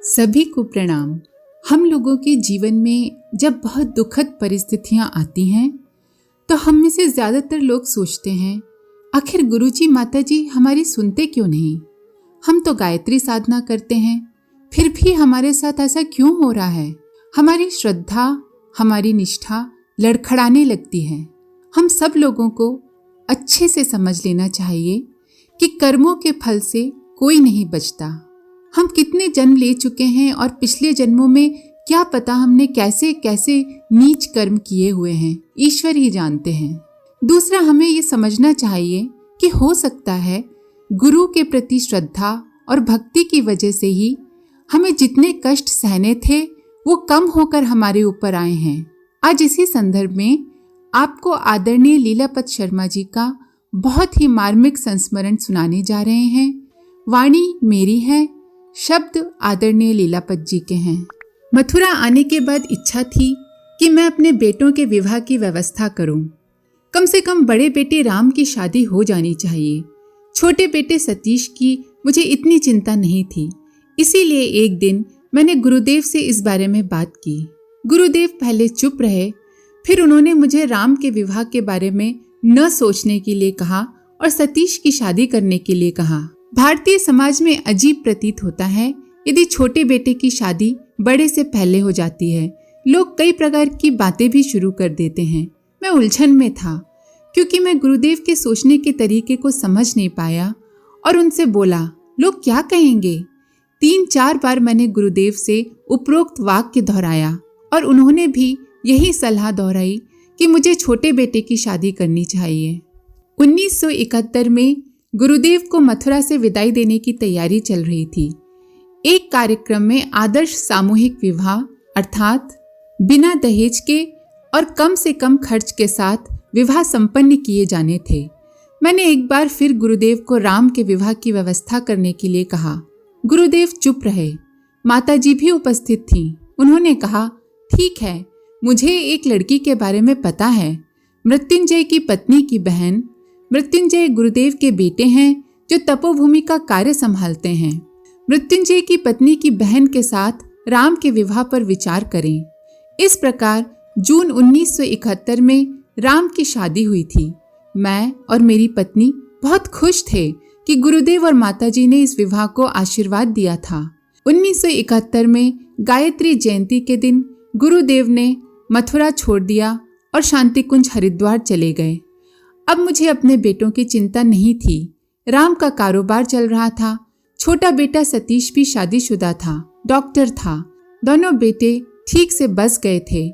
सभी को प्रणाम। हम लोगों के जीवन में जब बहुत दुखद परिस्थितियां आती हैं तो हम में से ज़्यादातर लोग सोचते हैं, आखिर गुरुजी माताजी हमारी सुनते क्यों नहीं। हम तो गायत्री साधना करते हैं, फिर भी हमारे साथ ऐसा क्यों हो रहा है। हमारी श्रद्धा, हमारी निष्ठा लड़खड़ाने लगती है। हम सब लोगों को अच्छे से समझ लेना चाहिए कि कर्मों के फल से कोई नहीं बचता। हम कितने जन्म ले चुके हैं और पिछले जन्मों में क्या पता हमने कैसे कैसे नीच कर्म किए हुए हैं, ईश्वर ही जानते हैं। दूसरा, हमें ये समझना चाहिए कि हो सकता है गुरु के प्रति श्रद्धा और भक्ति की वजह से ही हमें जितने कष्ट सहने थे वो कम होकर हमारे ऊपर आए हैं। आज इसी संदर्भ में आपको आदरणीय लीलापत शर्मा जी का बहुत ही मार्मिक संस्मरण सुनाने जा रहे हैं। वाणी मेरी है, शब्द आदरणीय लीलापत जी के हैं। मथुरा आने के बाद इच्छा थी कि मैं अपने बेटों के विवाह की व्यवस्था करूं। कम से कम बड़े बेटे राम की शादी हो जानी चाहिए। छोटे बेटे सतीश की मुझे इतनी चिंता नहीं थी। इसीलिए एक दिन मैंने गुरुदेव से इस बारे में बात की। गुरुदेव पहले चुप रहे, फिर उन्होंने मुझे राम के विवाह के बारे में न सोचने के लिए कहा और सतीश की शादी करने के लिए कहा। भारतीय समाज में अजीब प्रतीत होता है यदि छोटे बेटे की शादी बड़े से पहले हो जाती है। लोग कई प्रकार की बातें भी शुरू कर देते हैं। मैं उलझन में था क्योंकि मैं गुरुदेव के सोचने के तरीके को समझ नहीं पाया और उनसे बोला, लोग क्या कहेंगे। 3-4 बार मैंने गुरुदेव से उपरोक्त वाक्य दोहराया और उन्होंने भी यही सलाह दोहराई कि मुझे छोटे बेटे की शादी करनी चाहिए। 1971 में गुरुदेव को मथुरा से विदाई देने की तैयारी चल रही थी। एक कार्यक्रम में आदर्श सामूहिक विवाह अर्थात बिना दहेज के और कम से कम खर्च के साथ विवाह संपन्न किए जाने थे। मैंने एक बार फिर गुरुदेव को राम के विवाह की व्यवस्था करने के लिए कहा। गुरुदेव चुप रहे। माताजी भी उपस्थित थीं। उन्होंने कहा, ठीक है, मुझे एक लड़की के बारे में पता है। मृत्युंजय की पत्नी की बहन। मृत्युंजय गुरुदेव के बेटे हैं जो तपोभूमि का कार्य संभालते हैं। मृत्युंजय की पत्नी की बहन के साथ राम के विवाह पर विचार करें। इस प्रकार जून 1971 में राम की शादी हुई थी। मैं और मेरी पत्नी बहुत खुश थे कि गुरुदेव और माताजी ने इस विवाह को आशीर्वाद दिया था। 1971 में गायत्री जयंती के दिन गुरुदेव ने मथुरा छोड़ दिया और शांतिकुंज हरिद्वार चले गए। अब मुझे अपने बेटों की चिंता नहीं थी। राम का कारोबार चल रहा था। छोटा बेटा सतीश भी शादीशुदा था, डॉक्टर था। दोनों बेटे ठीक से बस गए थे।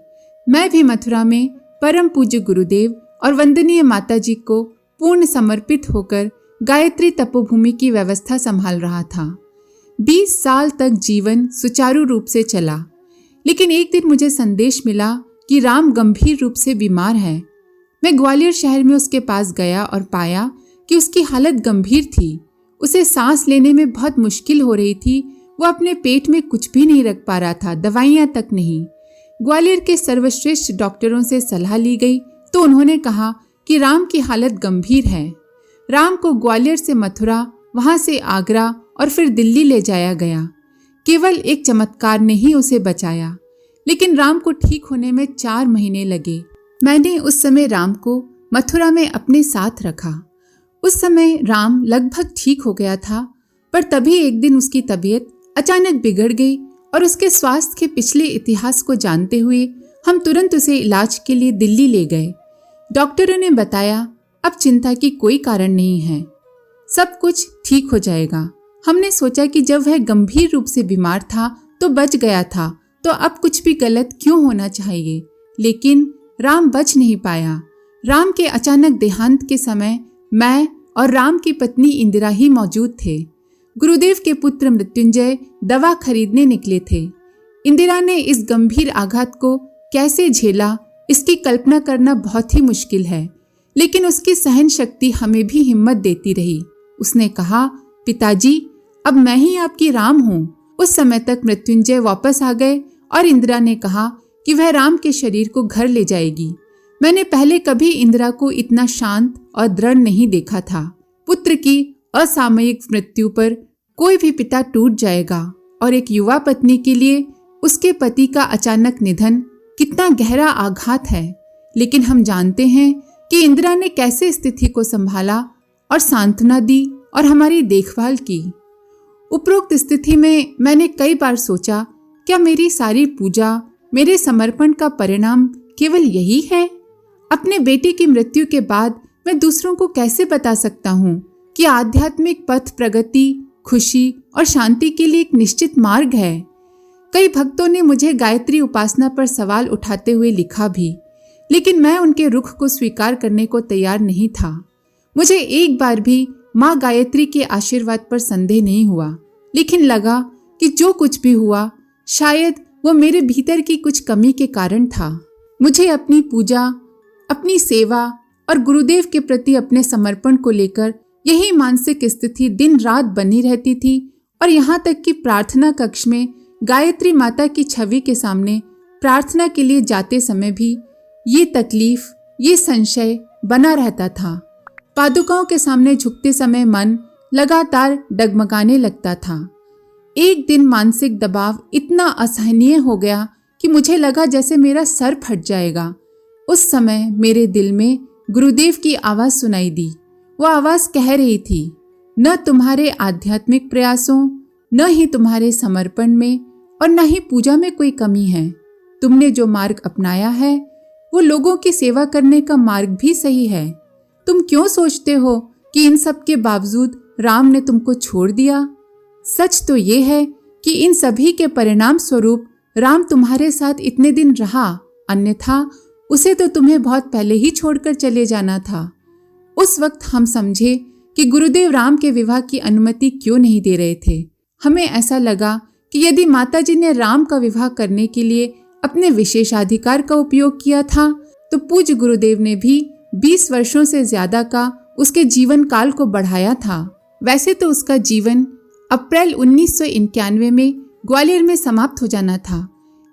मैं भी मथुरा में परम पूज्य गुरुदेव और वंदनीय माताजी को पूर्ण समर्पित होकर गायत्री तपोभूमि की व्यवस्था संभाल रहा था। 20 साल तक जीवन सुचारू रूप से चला, लेकिन एक दिन मुझे संदेश मिला कि राम गंभीर रूप से बीमार है। मैं ग्वालियर शहर में उसके पास गया और पाया कि उसकी हालत गंभीर थी। उसे सांस लेने में बहुत मुश्किल हो रही थी। वो अपने पेट में कुछ भी नहीं रख पा रहा था, दवाइयाँ तक नहीं। ग्वालियर के सर्वश्रेष्ठ डॉक्टरों से सलाह ली गई तो उन्होंने कहा कि राम की हालत गंभीर है। राम को ग्वालियर से मथुरा, वहाँ से आगरा और फिर दिल्ली ले जाया गया। केवल एक चमत्कार ने ही उसे बचाया, लेकिन राम को ठीक होने में 4 महीने लगे। मैंने उस समय राम को मथुरा में अपने साथ रखा। उस समय राम लगभग ठीक हो गया था, पर तभी एक दिन उसकी तबीयत अचानक बिगड़ गई और उसके स्वास्थ्य के पिछले इतिहास को जानते हुए हम तुरंत उसे इलाज के लिए दिल्ली ले गए। डॉक्टरों ने बताया, अब चिंता की कोई कारण नहीं है, सब कुछ ठीक हो जाएगा। हमने सोचा कि जब वह गंभीर रूप से बीमार था तो बच गया था, तो अब कुछ भी गलत क्यों होना चाहिए। लेकिन राम बच नहीं पाया। राम के अचानक देहांत के समय मैं और राम की पत्नी इंदिरा ही मौजूद थे। गुरुदेव के पुत्र मृत्युंजय दवा खरीदने निकले थे। इंदिरा ने इस गंभीर आघात को कैसे झेला, इसकी कल्पना करना बहुत ही मुश्किल है, लेकिन उसकी सहन शक्ति हमें भी हिम्मत देती रही। उसने कहा, पिताजी, अब मैं ही आपकी राम हूँ। उस समय तक मृत्युंजय वापस आ गए और इंदिरा ने कहा कि वह राम के शरीर को घर ले जाएगी। मैंने पहले कभी इंदिरा को इतना शांत और दृढ़ नहीं देखा था। पुत्र पुत्र की असामयिक मृत्यु पर कोई भी पिता टूट जाएगा और एक युवा पत्नी के लिए उसके पति का अचानक निधन कितना गहरा आघात है। लेकिन हम जानते हैं कि इंदिरा ने कैसे स्थिति को संभाला और सांत्वना दी और हमारी देखभाल की। उपरोक्त स्थिति में मैंने कई बार सोचा, क्या मेरी सारी पूजा, मेरे समर्पण का परिणाम केवल यही है? अपने बेटे की मृत्यु के बाद मैं दूसरों को कैसे बता सकता हूँ कि आध्यात्मिक पथ प्रगति, खुशी और शांति के लिए एक निश्चित मार्ग है। कई भक्तों ने मुझे गायत्री उपासना पर सवाल उठाते हुए लिखा भी, लेकिन मैं उनके रुख को स्वीकार करने को तैयार नहीं था। मुझे एक बार भी माँ गायत्री के आशीर्वाद पर संदेह नहीं हुआ, लेकिन लगा कि जो कुछ भी हुआ शायद वो मेरे भीतर की कुछ कमी के कारण था। मुझे अपनी पूजा, अपनी सेवा और गुरुदेव के प्रति अपने समर्पण को लेकर यही मानसिक स्थिति दिन रात बनी रहती थी और यहाँ तक कि प्रार्थना कक्ष में गायत्री माता की छवि के सामने प्रार्थना के लिए जाते समय भी ये तकलीफ, ये संशय बना रहता था। पादुकाओं के सामने झुकते समय मन लगातार डगमगाने लगता था। एक दिन मानसिक दबाव इतना असहनीय हो गया कि मुझे लगा जैसे मेरा सर फट जाएगा। उस समय मेरे दिल में गुरुदेव की आवाज सुनाई दी। वो आवाज कह रही थी, न तुम्हारे आध्यात्मिक प्रयासों, न ही तुम्हारे समर्पण में और न ही पूजा में कोई कमी है। तुमने जो मार्ग अपनाया है वो लोगों की सेवा करने का मार्ग भी सही है। तुम क्यों सोचते हो कि इन सब के बावजूद राम ने तुमको छोड़ दिया? सच तो ये है कि इन सभी के परिणाम स्वरूप राम तुम्हारे साथ इतने दिन रहा, अन्यथा उसे तो तुम्हें बहुत पहले ही छोड़कर चले जाना था। उस वक्त हम समझे कि गुरुदेव राम के विवाह की अनुमति क्यों नहीं दे रहे थे। हमें ऐसा लगा कि यदि माताजी ने राम का विवाह करने के लिए अपने विशेषाधिकार का उपयोग किया था, तो पूज्य गुरुदेव ने भी 20 वर्षों से ज्यादा का उसके जीवन काल को बढ़ाया था। वैसे तो उसका जीवन अप्रैल 1991 में ग्वालियर में समाप्त हो जाना था,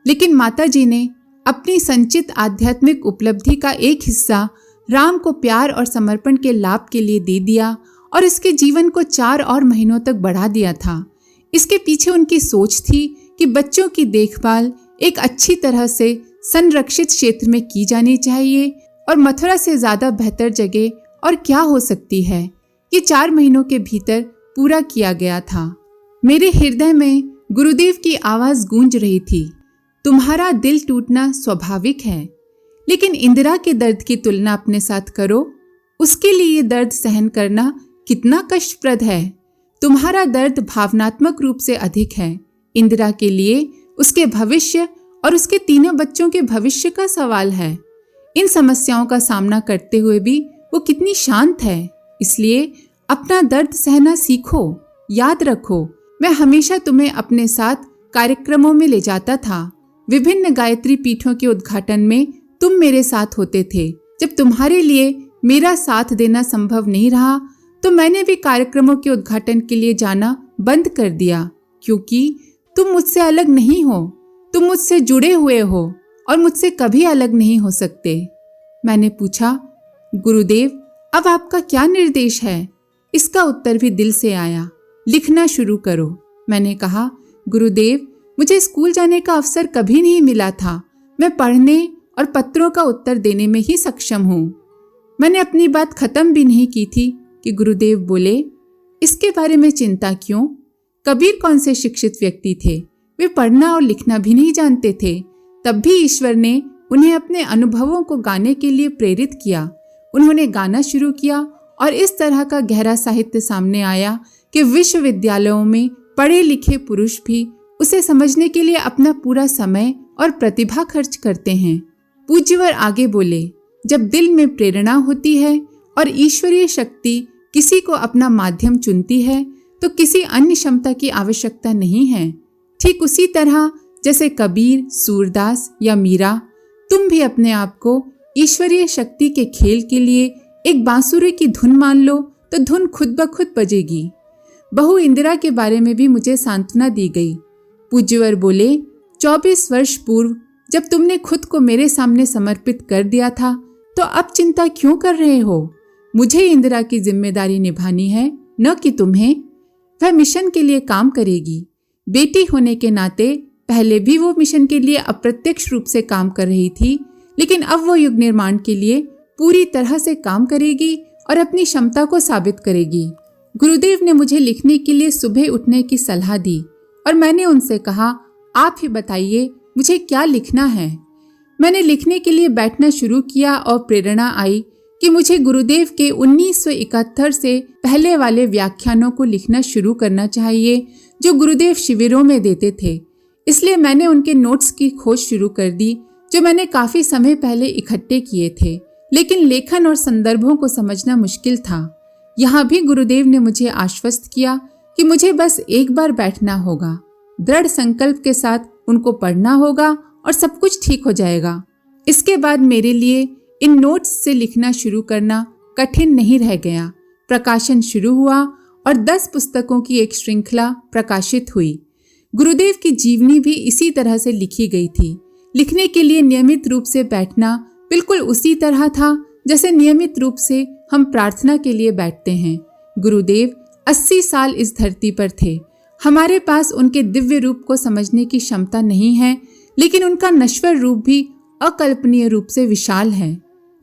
लेकिन माताजी ने अपनी संचित आध्यात्मिक उपलब्धि का एक हिस्सा राम को प्यार और समर्पण के लाभ के लिए दे दिया और इसके जीवन को 4 और महीनों तक बढ़ा दिया था। इसके पीछे उनकी सोच थी कि बच्चों की देखभाल एक अच्छी तरह से संरक्षित क्षेत्र में की जानी चाहिए और मथुरा से ज्यादा बेहतर जगह और क्या हो सकती है। ये 4 महीनों के भीतर पूरा किया गया था। मेरे हृदय में गुरुदेव की आवाज गूंज रही थी, तुम्हारा दिल टूटना स्वाभाविक है, लेकिन इंदिरा के दर्द की तुलना अपने साथ करो। उसके लिए दर्द सहन करना कितना कष्टप्रद है। तुम्हारा दर्द भावनात्मक रूप से अधिक है। इंदिरा के लिए उसके भविष्य और उसके 3 बच्चों के भविष्य का सवाल है। इन समस्याओं का सामना करते हुए भी वो कितनी शांत है। इसलिए अपना दर्द सहना सीखो। याद रखो, मैं हमेशा तुम्हें अपने साथ कार्यक्रमों में ले जाता था। विभिन्न गायत्री पीठों के उद्घाटन में तुम मेरे साथ होते थे। जब तुम्हारे लिए मेरा साथ देना संभव नहीं रहा, तो मैंने भी कार्यक्रमों के उद्घाटन के लिए जाना बंद कर दिया, क्योंकि तुम मुझसे अलग नहीं हो। तुम मुझसे जुड़े हुए हो और मुझसे कभी अलग नहीं हो सकते। मैंने पूछा, गुरुदेव, अब आपका क्या निर्देश है? इसका उत्तर भी दिल से आया, लिखना शुरू करो। मैंने कहा, गुरुदेव, मुझे स्कूल जाने का अवसर कभी नहीं मिला था। मैं पढ़ने और पत्रों का उत्तर देने में ही सक्षम हूँ। मैंने अपनी बात खत्म भी नहीं की थी कि गुरुदेव बोले, इसके बारे में चिंता क्यों? कबीर कौन से शिक्षित व्यक्ति थे? वे पढ़ना और लिखना भी नहीं जानते थे। तब भी ईश्वर ने उन्हें अपने अनुभवों को गाने के लिए प्रेरित किया। उन्होंने गाना शुरू किया और इस तरह का गहरा साहित्य सामने आया कि विश्वविद्यालयों में पढ़े लिखे पुरुष भी उसे समझने के लिए अपना पूरा समय और प्रतिभा खर्च करते हैं। पूज्यवर आगे बोले, जब दिल में प्रेरणा होती है और ईश्वरीय शक्ति किसी को अपना माध्यम चुनती है, तो किसी अन्य क्षमता की आवश्यकता नहीं है। ठीक उसी तरह जैसे कबीर, सूरदास या मीरा, तुम भी अपने आप को ईश्वरीय शक्ति के खेल के लिए एक बांसुरी की धुन मान लो तो धुन खुद ब खुद बजेगी। बहू इंदिरा के बारे में भी मुझे सांत्वना दी गई। पूज्यवर बोले, 24 वर्ष पूर्व जब तुमने खुद को मेरे सामने समर्पित कर दिया था, तो अब चिंता क्यों कर रहे हो? मुझे इंदिरा की जिम्मेदारी निभानी है, न कि तुम्हें। वह मिशन के लिए काम करेगी। बेटी होने के नाते पहले भी वो मिशन के लिए अप्रत्यक्ष रूप से काम कर रही थी, लेकिन अब वो युग निर्माण के लिए पूरी तरह से काम करेगी और अपनी क्षमता को साबित करेगी। गुरुदेव ने मुझे लिखने के लिए सुबह उठने की सलाह दी और मैंने उनसे कहा, आप ही बताइए मुझे क्या लिखना है। मैंने लिखने के लिए बैठना शुरू किया और प्रेरणा आई कि मुझे गुरुदेव के 1971 से पहले वाले व्याख्यानों को लिखना शुरू करना चाहिए जो गुरुदेव शिविरों में देते थे। इसलिए मैंने उनके नोट्स की खोज शुरू कर दी जो मैंने काफी समय पहले इकट्ठे किए थे, लेकिन लेखन और संदर्भों को समझना मुश्किल था। यहाँ भी गुरुदेव ने मुझे आश्वस्त किया कि मुझे बस एक बार बैठना होगा, दृढ़ संकल्प के साथ उनको पढ़ना होगा और सब कुछ ठीक हो जाएगा। इसके बाद मेरे लिए इन नोट्स से लिखना शुरू करना कठिन नहीं रह गया। प्रकाशन शुरू हुआ और 10 पुस्तकों की एक श्रृंखला प्रकाशित हुई। गुरुदेव की जीवनी भी इसी तरह से लिखी गई थी। लिखने के लिए नियमित रूप से बैठना बिल्कुल उसी तरह था जैसे नियमित रूप से हम प्रार्थना के लिए बैठते हैं। गुरुदेव 80 साल इस धरती पर थे। हमारे पास उनके दिव्य रूप को समझने की क्षमता नहीं है, लेकिन उनका नश्वर रूप भी अकल्पनीय रूप से विशाल है।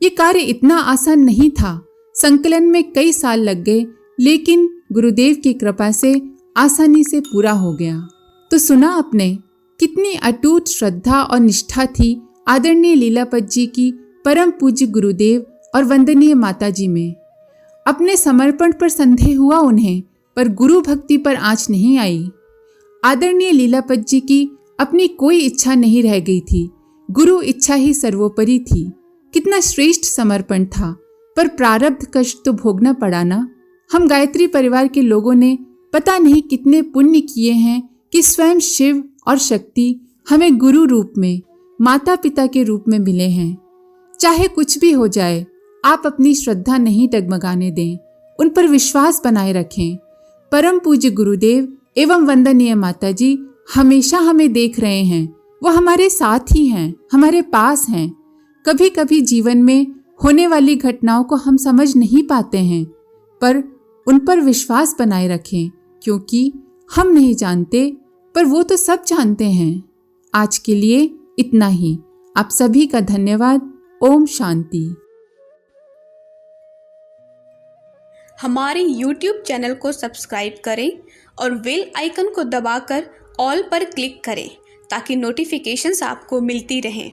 ये कार्य इतना आसान नहीं था। संकलन में कई साल लग गए, लेकिन गुरुदेव की कृपा से आसानी से पूरा हो गया। तो सुना आपने कितनी अटूट श्रद्धा और निष्ठा थी आदरणीय लीलापत जी की परम पूज्य गुरुदेव और वंदनीय माता जी में। अपने समर्पण पर संदेह हुआ उन्हें, पर गुरु भक्ति पर आंच नहीं आई। आदरणीय लीलापत जी की अपनी कोई इच्छा नहीं रह गई थी, गुरु इच्छा ही सर्वोपरि थी। कितना श्रेष्ठ समर्पण था, पर प्रारब्ध कष्ट तो भोगना पड़ा ना। हम गायत्री परिवार के लोगों ने पता नहीं कितने पुण्य किए हैं कि स्वयं शिव और शक्ति हमें गुरु रूप में, माता पिता के रूप में मिले हैं। चाहे कुछ भी हो जाए, आप अपनी श्रद्धा नहीं डगमगाने दें, उन पर विश्वास बनाए रखें। परम पूज्य गुरुदेव एवं वंदनीय माता जी हमेशा हमें देख रहे हैं। वो हमारे साथ ही हैं, हमारे पास हैं। कभी कभी जीवन में होने वाली घटनाओं को हम समझ नहीं पाते हैं, पर उन पर विश्वास बनाए रखें, क्योंकि हम नहीं जानते पर वो तो सब जानते हैं। आज के लिए इतना ही। आप सभी का धन्यवाद। ओम शांति। हमारे YouTube चैनल को सब्सक्राइब करें और बेल आइकन को दबाकर ऑल पर क्लिक करें ताकि नोटिफिकेशंस आपको मिलती रहें।